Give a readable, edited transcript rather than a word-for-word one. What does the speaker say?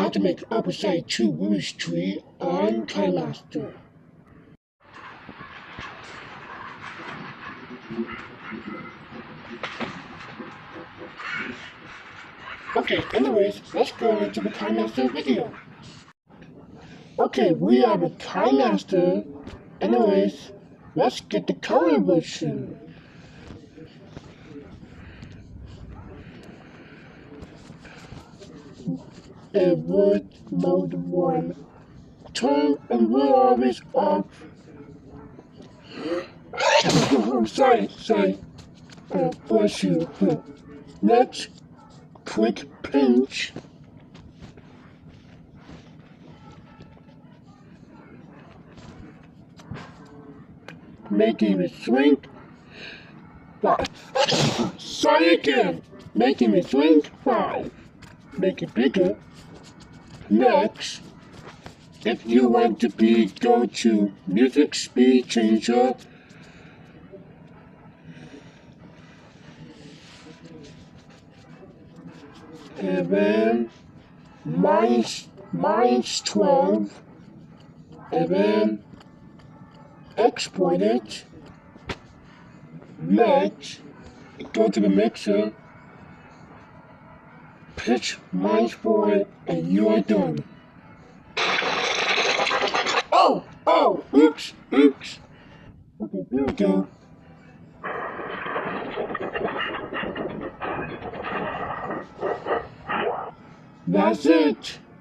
how to make opposite 2 Women's tree on kinemaster. Okay, anyways, let's go into the kinemaster video. Okay, we have a kinemaster. Anyways, let's get the color version. Edward mode 1. Turn and we're always off. sorry. Bless you. Next, quick pinch. Making it shrink. Sorry again. Making it shrink. 5. Make it bigger. Next, if you want to go to music speed changer, and then mine's 12, and then export it. Next, go to the mixer, pitch -4, and you are done. Oh, oops. Okay, here we go.